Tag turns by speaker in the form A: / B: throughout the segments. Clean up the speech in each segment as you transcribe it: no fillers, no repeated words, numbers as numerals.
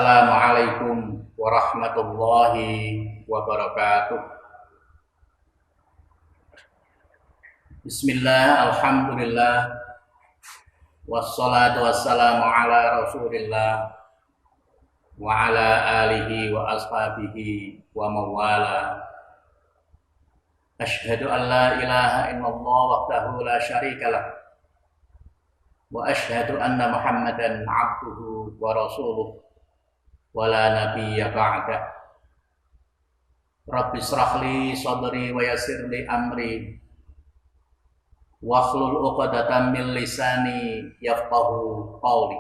A: Assalamualaikum warahmatullahi wabarakatuh. Bismillah, alhamdulillah, wassalatu wassalamu ala rasulillah wa ala alihi wa ashabihi wa mawala. Ashhadu an la ilaha illallah wahdahu la syarikalah wa ashhadu anna Muhammadan abduhu wa rasuluh wa la nabiyya ba'dah. Rabbi shrah li sadri wa yassir li amri wahlul 'uqdatam min lisani yafqahu qawli.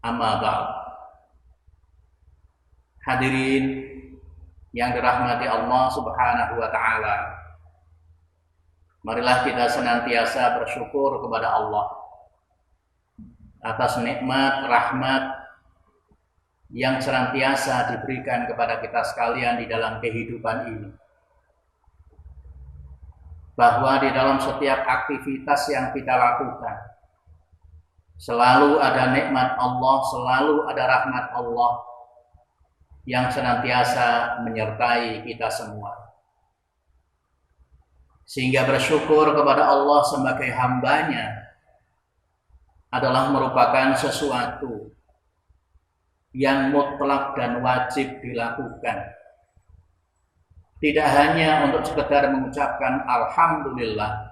A: Amma ba'd. Hadirin yang dirahmati Allah Subhanahu wa taala, marilah kita senantiasa bersyukur kepada Allah atas nikmat rahmat yang senantiasa diberikan kepada kita sekalian di dalam kehidupan ini. Bahwa di dalam setiap aktivitas yang kita lakukan selalu ada nikmat Allah, selalu ada rahmat Allah yang senantiasa menyertai kita semua. Sehingga bersyukur kepada Allah sebagai hambanya adalah merupakan sesuatu yang mutlak dan wajib dilakukan. Tidak hanya untuk sekedar mengucapkan alhamdulillah,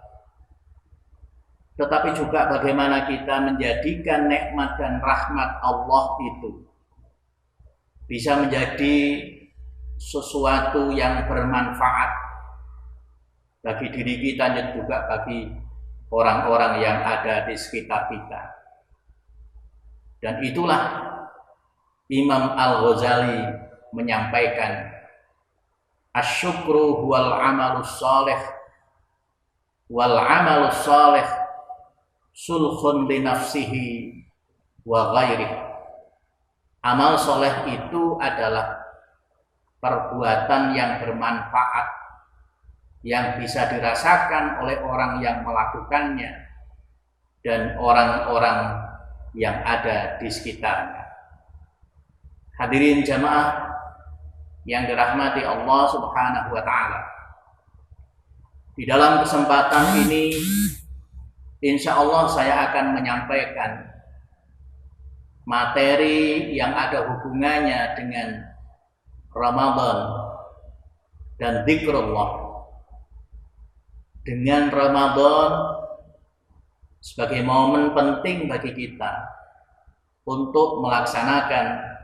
A: tetapi juga bagaimana kita menjadikan nikmat dan rahmat Allah itu bisa menjadi sesuatu yang bermanfaat bagi diri kita dan juga bagi orang-orang yang ada di sekitar kita. Dan itulah Imam Al-Ghazali menyampaikan, asyukru huwal amalus salih wal amalus salih sulhun li nafsihi wa ghairih. Amal soleh itu adalah perbuatan yang bermanfaat yang bisa dirasakan oleh orang yang melakukannya dan orang-orang yang ada di sekitarnya. Hadirin jamaah yang dirahmati Allah Subhanahu wa taala. Di dalam kesempatan ini insya Allah saya akan menyampaikan materi yang ada hubungannya dengan Ramadan dan zikrullah. Dengan Ramadan sebagai momen penting bagi kita untuk melaksanakan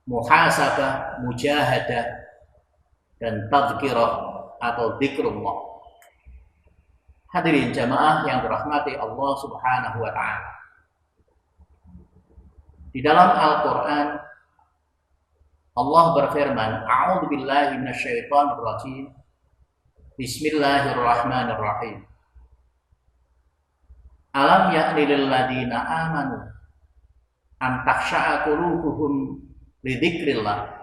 A: muhasabah, mujahadah, dan tadzkirah atau zikrullah. Hadirin jamaah yang dirahmati Allah Subhanahu wa taala. Di dalam Al-Qur'an Allah berfirman, a'udzu billahi minasyaitonir rajim. Bismillahirrahmanirrahim. Alam ya'ni lil ladzina amanu an takhsha'a qulubuhum li dzikrillah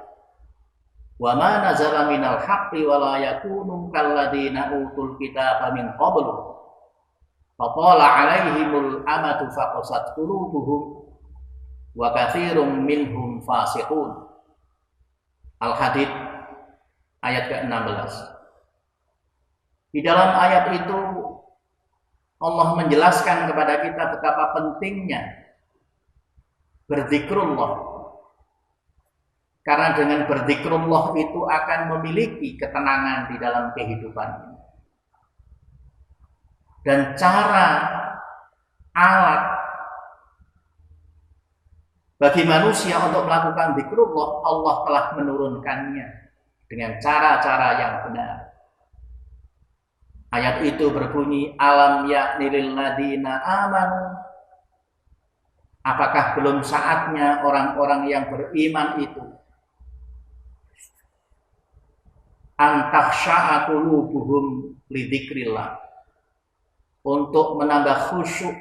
A: wa ma nazala minal haqqi wa la yakunu kal ladzina utul kitaba min qablu faqala 'alaihimul amatu faqasat qulubuhum wa katsirum minhum fasiqun. Al-Hadid ayat ke-16. Di dalam ayat itu Allah menjelaskan kepada kita betapa pentingnya berzikrullah. Karena dengan berzikrullah itu akan memiliki ketenangan di dalam kehidupan ini. Dan cara alat bagi manusia untuk melakukan zikrullah, Allah telah menurunkannya dengan cara-cara yang benar. Ayat itu berbunyi, alam ya'ni lil ladzina amanu. Apakah belum saatnya orang-orang yang beriman itu an takhsha'a qulubuhum li dzikrillah, untuk menambah khusyuk,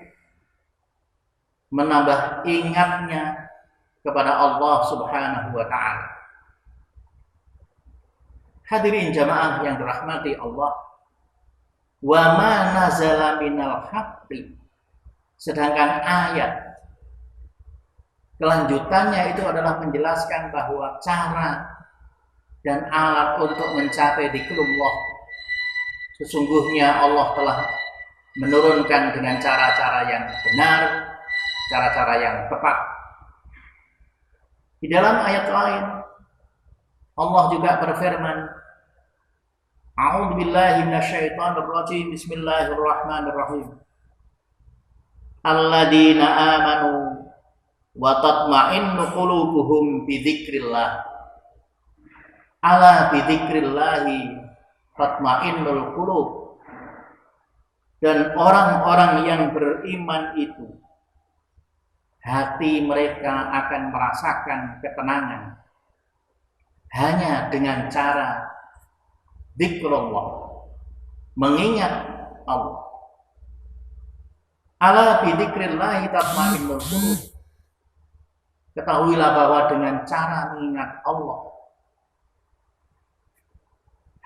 A: menambah ingatnya kepada Allah Subhanahu wa taala. Hadirin jamaah yang dirahmati Allah, wa ma nazala minal haqqi, sedangkan ayat Kelanjutannya itu adalah menjelaskan bahwa cara dan alat untuk mencapai dzikrullah sesungguhnya Allah telah menurunkan dengan cara-cara yang benar, cara-cara yang tepat. Di dalam ayat lain Allah juga berfirman, A'udzu billahi minasyaitonir rajim. Bismillahirrahmanirrahim. Alladzina amanu wa tatma'innu qulubuhum bi dzikrillah. Ala bi dzikrillahi tatma'innul qulub. Dan orang-orang yang beriman itu hati mereka akan merasakan ketenangan hanya dengan cara dzikrullah, mengingat Allah. Ala bi dzikrillahi tatma'innul qulub. Ketahuilah bahwa dengan cara mengingat Allah,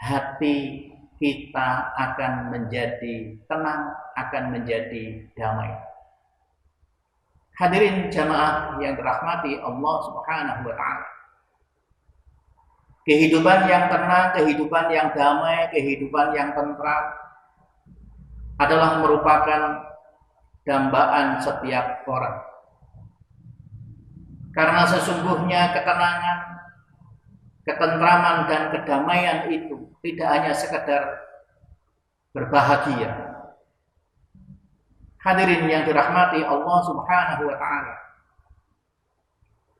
A: hati kita akan menjadi tenang, akan menjadi damai. Hadirin jamaah yang dirahmati Allah Subhanahu wa taala. Kehidupan yang tenang, kehidupan yang damai, kehidupan yang tentram adalah merupakan dambaan setiap orang. Karena sesungguhnya ketenangan, ketentraman dan kedamaian itu tidak hanya sekedar berbahagia. Hadirin yang dirahmati Allah Subhanahu wa taala.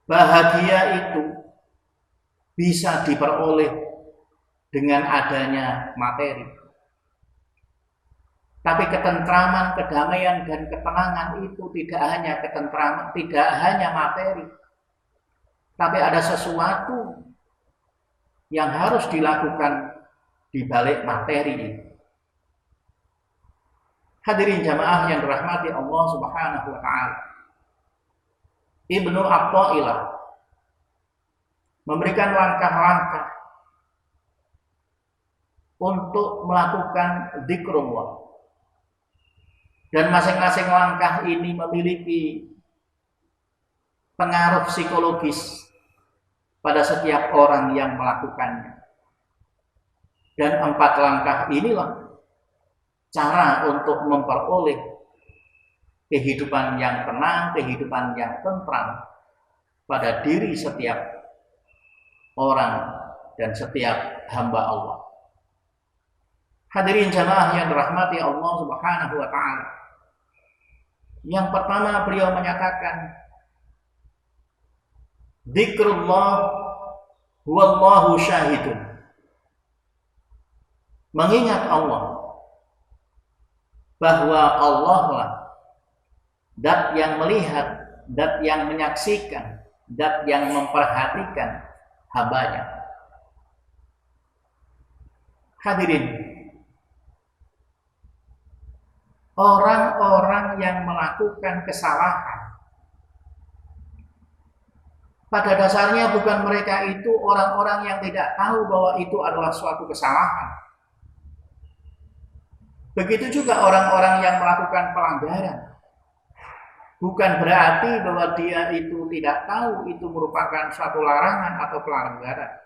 A: Bahagia itu bisa diperoleh dengan adanya materi. Tapi ketentraman, kedamaian dan ketenangan itu tidak hanya ketentraman, tidak hanya materi. Tapi ada sesuatu yang harus dilakukan di balik materi ini. Hadirin jamaah yang dirahmati Allah Subhanahu wa taala. Ibnu Athaillah memberikan langkah-langkah untuk melakukan dzikrullah. Dan masing-masing langkah ini memiliki pengaruh psikologis pada setiap orang yang melakukannya. Dan 4 langkah inilah cara untuk memperoleh kehidupan yang tenang, kehidupan yang tentram pada diri setiap orang dan setiap hamba Allah. Hadirin jamaah yang dirahmati Allah Subhanahu wa taala. Yang pertama beliau menyatakan, dzikrullah huwallahu syahidun. Mengingat Allah, bahwa Allah lah zat yang melihat, zat yang menyaksikan, zat yang memperhatikan hambanya. Hadirin, orang-orang yang melakukan kesalahan pada dasarnya bukan mereka itu orang-orang yang tidak tahu bahwa itu adalah suatu kesalahan. Begitu juga orang-orang yang melakukan pelanggaran. Bukan berarti bahwa dia itu tidak tahu itu merupakan suatu larangan atau pelanggaran.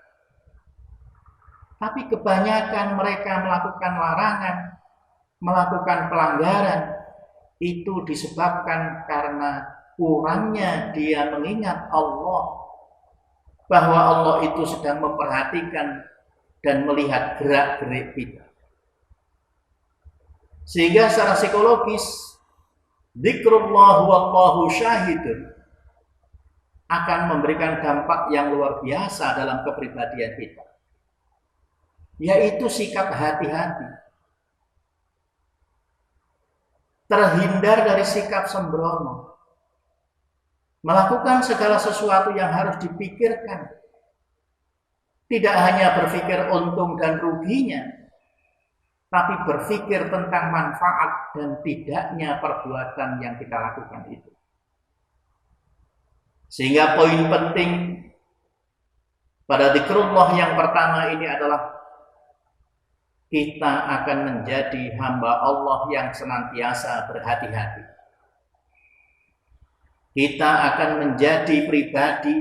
A: Tapi kebanyakan mereka melakukan larangan, melakukan pelanggaran, itu disebabkan karena kurangnya dia mengingat Allah, bahwa Allah itu sedang memperhatikan dan melihat gerak-gerik kita. Sehingga secara psikologis dzikrullah wallahu syahidun akan memberikan dampak yang luar biasa dalam kepribadian kita, yaitu sikap hati-hati, terhindar dari sikap sembrono, melakukan segala sesuatu yang harus dipikirkan, tidak hanya berpikir untung dan ruginya, tapi berpikir tentang manfaat dan tidaknya perbuatan yang kita lakukan itu. Sehingga poin penting pada dzikrullah yang pertama ini adalah kita akan menjadi hamba Allah yang senantiasa berhati-hati. kita akan menjadi pribadi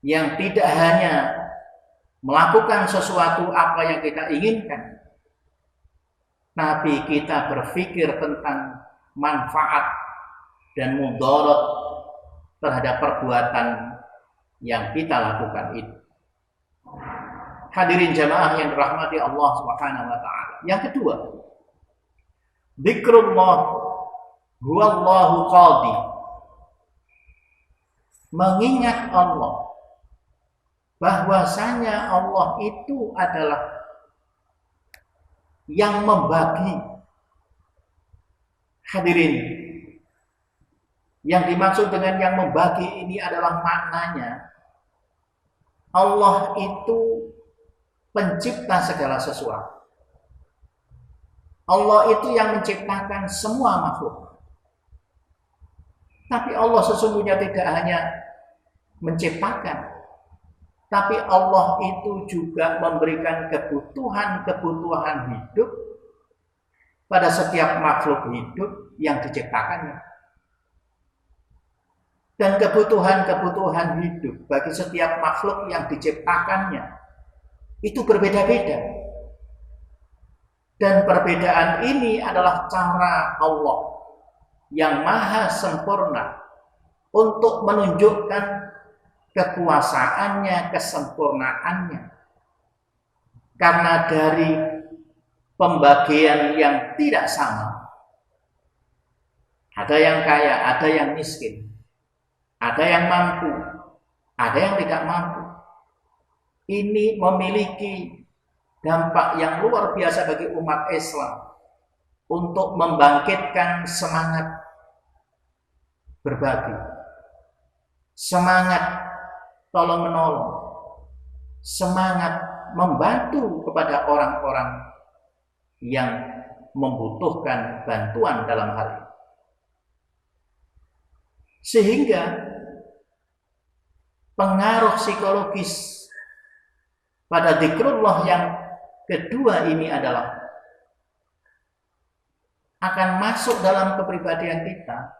A: yang tidak hanya melakukan sesuatu apa yang kita inginkan, tapi kita berpikir tentang manfaat dan mudarat terhadap perbuatan yang kita lakukan itu. Hadirin jamaah yang dirahmati Allah Subhanahu wa taala. Yang kedua, dzikrullah huwallahu qadi. Mengingat Allah, bahwasanya Allah itu adalah yang membagi. Hadirin, yang dimaksud dengan yang membagi ini adalah maknanya Allah itu pencipta segala sesuatu. Allah itu yang menciptakan semua makhluk. Tapi Allah sesungguhnya tidak hanya menciptakan, tapi Allah itu juga memberikan kebutuhan-kebutuhan hidup pada setiap makhluk hidup yang diciptakannya. Dan kebutuhan-kebutuhan hidup bagi setiap makhluk yang diciptakannya itu berbeda-beda. Dan perbedaan ini adalah cara Allah yang maha sempurna untuk menunjukkan kekuasaannya, kesempurnaannya. Karena dari pembagian yang tidak sama, ada yang kaya, ada yang miskin, ada yang mampu, ada yang tidak mampu. Ini memiliki dampak yang luar biasa bagi umat Islam untuk membangkitkan semangat berbagi, semangat tolong-menolong, semangat membantu kepada orang-orang yang membutuhkan bantuan dalam hal ini. Sehingga pengaruh psikologis pada dzikrullah yang kedua ini adalah akan masuk dalam kepribadian kita,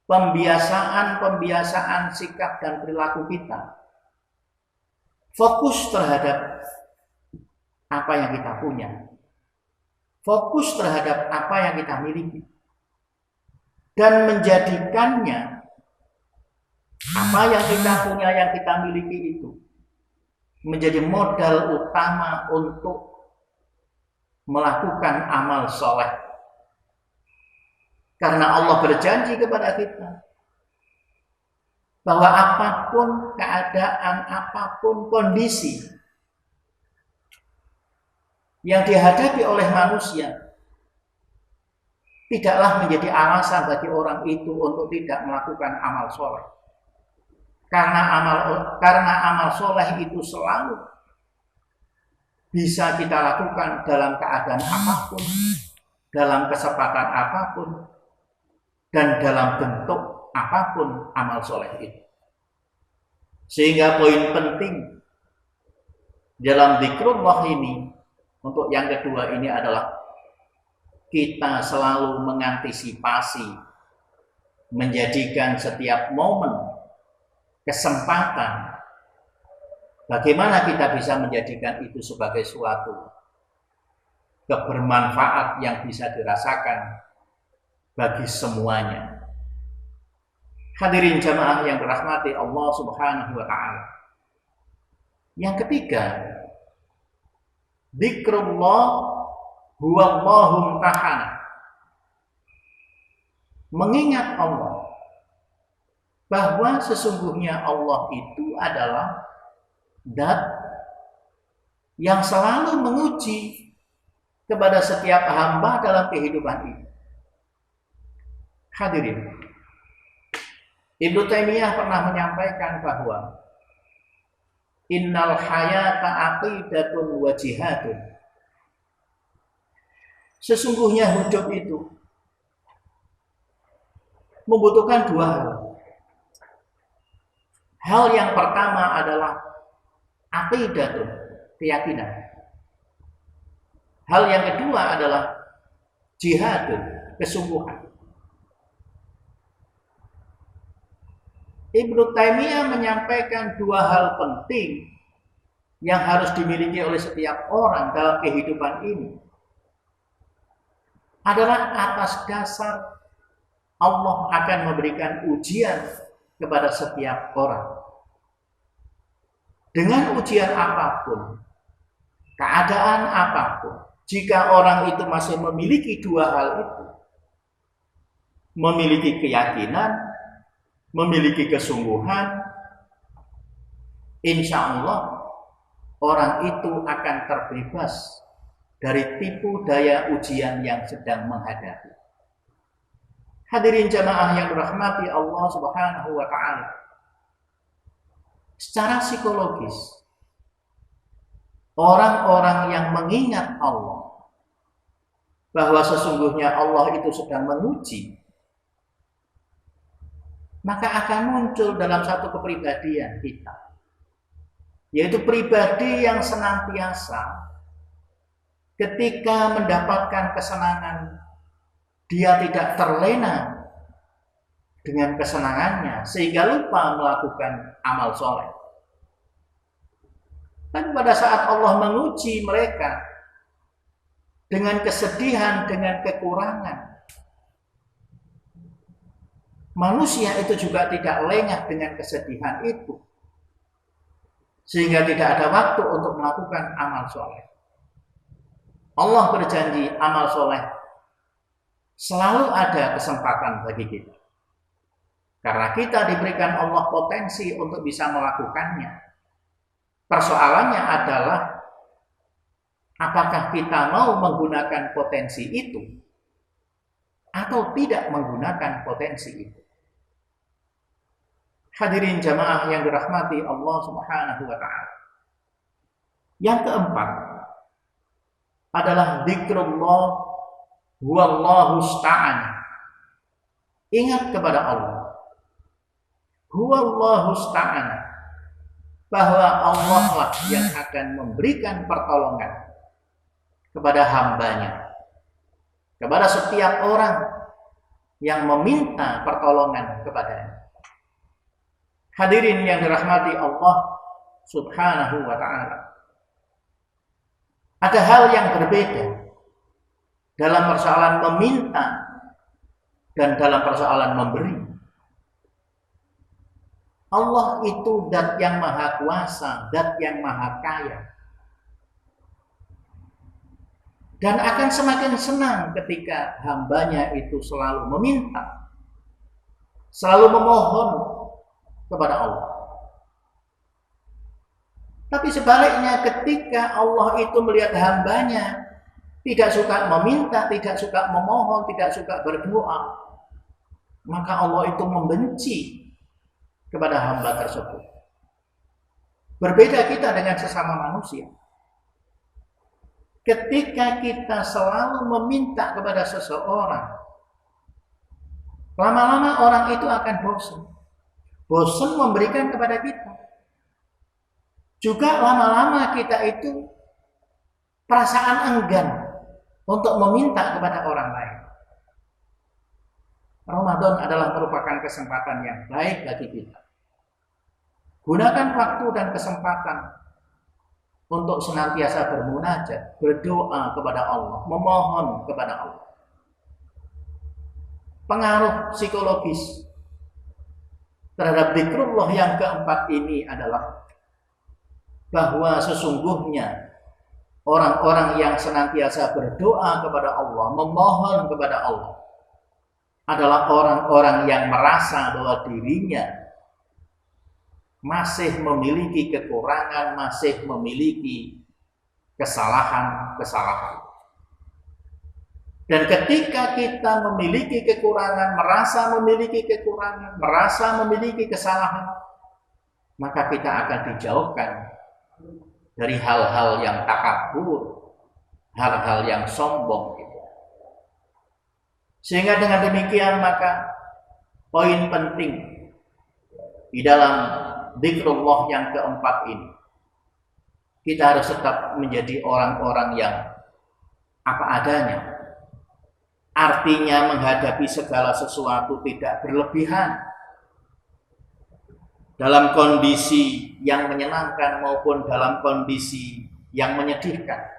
A: pembiasaan sikap dan perilaku kita fokus terhadap apa yang kita punya, fokus terhadap apa yang kita miliki, dan menjadikannya apa yang kita punya, yang kita miliki itu menjadi modal utama untuk melakukan amal soleh. Karena Allah berjanji kepada kita bahwa apapun keadaan, apapun kondisi yang dihadapi oleh manusia, tidaklah menjadi alasan bagi orang itu untuk tidak melakukan amal soleh. Karena amal soleh itu selalu bisa kita lakukan dalam keadaan apapun, dalam kesempatan apapun, dan dalam bentuk apapun amal soleh itu. Sehingga poin penting dalam dzikrullah ini untuk yang kedua ini adalah kita selalu mengantisipasi, menjadikan setiap momen, kesempatan, bagaimana kita bisa menjadikan itu sebagai suatu kebermanfaat yang bisa dirasakan bagi semuanya. Hadirin jamaah yang dirahmati Allah Subhanahu wa taala. Yang ketiga, dzikrullah huwallahu mutahana. Mengingat Allah, bahwa sesungguhnya Allah itu adalah zat yang selalu menguji kepada setiap hamba dalam kehidupan ini. Hadirin, Ibnu Taimiyah pernah menyampaikan bahwa innal hayata aqidatun wa jihadun. Sesungguhnya hidup itu membutuhkan dua hal. Hal yang pertama adalah aqidatun, keyakinan. Hal yang kedua adalah jihadun, kesungguhan. Ibnu Taimiyah menyampaikan dua hal penting yang harus dimiliki oleh setiap orang dalam kehidupan ini. Adalah atas dasar Allah akan memberikan ujian kepada setiap orang. Dengan ujian apapun, keadaan apapun, jika orang itu masih memiliki dua hal itu, memiliki keyakinan, memiliki kesungguhan, insya Allah orang itu akan terbebas dari tipu daya ujian yang sedang menghadapi. Hadirin jamaah yang dirahmati Allah Subhanahu wa taala. Secara psikologis, orang-orang yang mengingat Allah bahwa sesungguhnya Allah itu sedang menguji, maka akan muncul dalam satu kepribadian kita, yaitu pribadi yang senantiasa ketika mendapatkan kesenangan, dia tidak terlena dengan kesenangannya sehingga lupa melakukan amal soleh. Dan pada saat Allah menguji mereka dengan kesedihan, dengan kekurangan, manusia itu juga tidak lengah dengan kesedihan itu, sehingga tidak ada waktu untuk melakukan amal soleh. Allah berjanji amal soleh selalu ada kesempatan bagi kita. Karena kita diberikan Allah potensi untuk bisa melakukannya. Persoalannya adalah apakah kita mau menggunakan potensi itu atau tidak menggunakan potensi itu. Hadirin jamaah yang dirahmati Allah Subhanahu wa taala. Yang keempat adalah dzikrullah huwallahu sta'an. Ingat kepada Allah. Huwallahu sta'an, bahwa Allah lah yang akan memberikan pertolongan kepada hambanya, kepada setiap orang yang meminta pertolongan kepadanya. Hadirin yang dirahmati Allah Subhanahu wa ta'ala. Ada hal yang berbeda dalam persoalan meminta dan dalam persoalan memberi. Allah itu zat yang maha kuasa, zat yang maha kaya. Dan akan semakin senang ketika hambanya itu selalu meminta, selalu memohon kepada Allah. Tapi sebaliknya ketika Allah itu melihat hambanya tidak suka meminta, tidak suka memohon, tidak suka berdoa, maka Allah itu membenci kepada hamba tersebut. Berbeda kita dengan sesama manusia. Ketika kita selalu meminta kepada seseorang, lama-lama orang itu akan bosan. Bosan memberikan kepada kita. Juga lama-lama kita itu perasaan enggan untuk meminta kepada orang lain. Ramadan adalah merupakan kesempatan yang baik bagi kita. Gunakan waktu dan kesempatan untuk senantiasa bermunajat, berdoa kepada Allah, memohon kepada Allah. Pengaruh psikologis terhadap dzikrullah yang keempat ini adalah bahwa sesungguhnya orang-orang yang senantiasa berdoa kepada Allah, memohon kepada Allah, adalah orang-orang yang merasa bahwa dirinya masih memiliki kekurangan, masih memiliki kesalahan-kesalahan. Dan ketika kita memiliki kekurangan, merasa memiliki kekurangan, merasa memiliki kesalahan, maka kita akan dijauhkan dari hal-hal yang takabur, hal-hal yang sombong. Sehingga dengan demikian maka poin penting di dalam dzikrullah yang keempat ini, kita harus tetap menjadi orang-orang yang apa adanya. Artinya menghadapi segala sesuatu tidak berlebihan. dalam kondisi yang menyenangkan maupun dalam kondisi yang menyedihkan.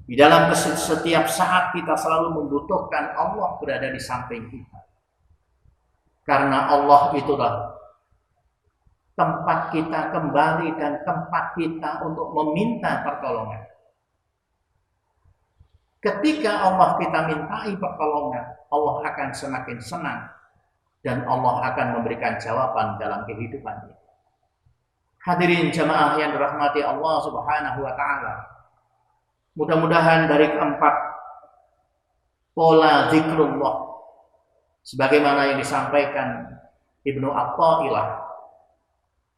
A: Di dalam setiap saat kita selalu membutuhkan Allah berada di samping kita. Karena Allah itulah tempat kita kembali dan tempat kita untuk meminta pertolongan. Ketika Allah kita mintai pertolongan, Allah akan semakin senang dan Allah akan memberikan jawaban dalam kehidupan kita. Hadirin jamaah yang dirahmati Allah Subhanahu wa taala. Mudah-mudahan dari keempat pola zikrullah sebagaimana yang disampaikan Ibnu Athaillah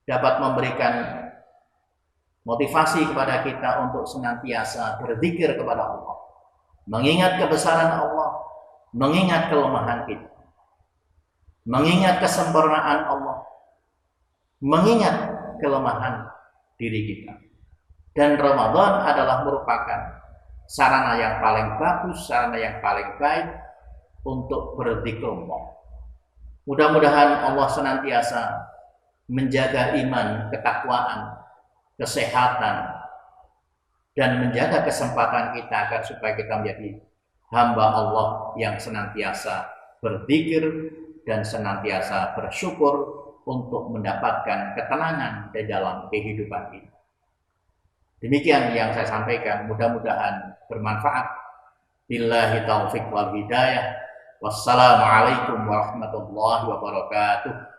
A: dapat memberikan motivasi kepada kita untuk senantiasa berzikir kepada Allah, mengingat kebesaran Allah, mengingat kelemahan kita, mengingat kesempurnaan Allah, mengingat kelemahan diri kita. Dan Ramadan adalah merupakan sarana yang paling bagus, sarana yang paling baik untuk berzikrullah. Mudah-mudahan Allah senantiasa menjaga iman, ketakwaan, kesehatan, dan menjaga kesempatan kita agar supaya kita menjadi hamba Allah yang senantiasa berzikir dan senantiasa bersyukur untuk mendapatkan ketenangan di dalam kehidupan ini. Demikian yang saya sampaikan, mudah-mudahan bermanfaat. Billahi taufiq wal hidayah. Wassalamualaikum warahmatullahi wabarakatuh.